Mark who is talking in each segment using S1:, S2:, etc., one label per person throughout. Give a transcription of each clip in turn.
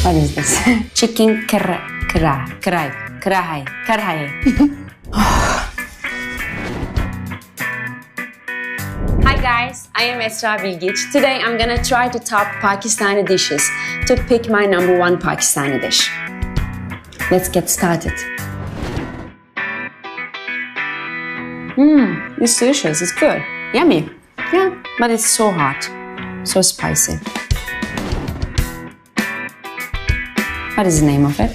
S1: What is this? Chicken karahi. Hi guys, I am Esra Bilgic. Today I'm gonna try to top Pakistani dishes to pick my #1 Pakistani dish. Let's get started. It's delicious, it's good. Yummy. Yeah, but it's so hot, so spicy. What is the name of it?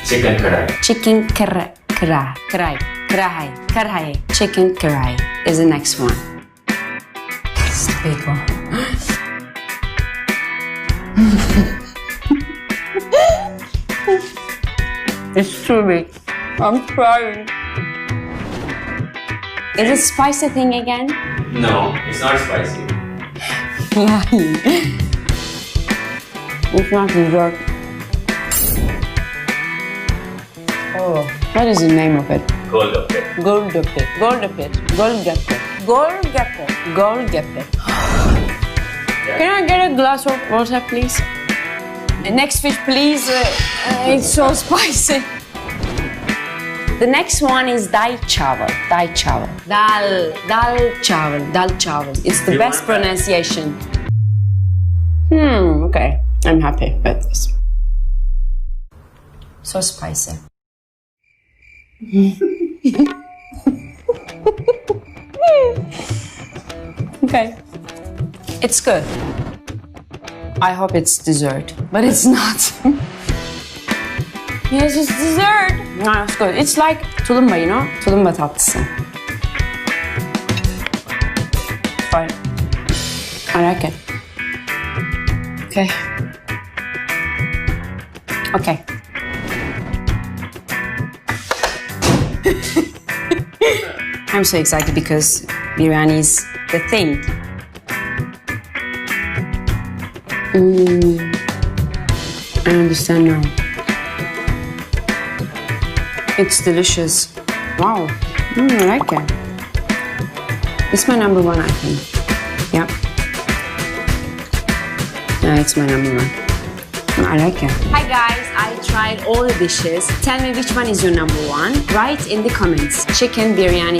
S2: Chicken karahi.
S1: Chicken karahi. Chicken karahi is the next one. It's the big one. It's too big. I'm crying. Is it spicy thing again?
S2: No, it's not spicy.
S1: Lying. It's not dessert. Oh, what is the name of it?
S2: Golgappe.
S1: Golgappe. Can I get a glass of water, please? The next fish, please. It's so spicy. The next one is dal chawal. Dal chawal. It's the best pronunciation. Okay. I'm happy with this. So spicy. Okay. It's good. I hope it's dessert, but it's not. Yes, it's dessert. No, it's good. It's like tulumba, you know? Tulumba tatlısı. Fine. I like it. Okay. Okay. I'm so excited because biryani is the thing. I understand now. It's delicious. Wow. I like it. It's my #1, I think. Yeah. Yeah, it's my #1. I like it. Hi guys, I tried all the dishes. Tell me which one is your #1. Write in the comments. Chicken biryani.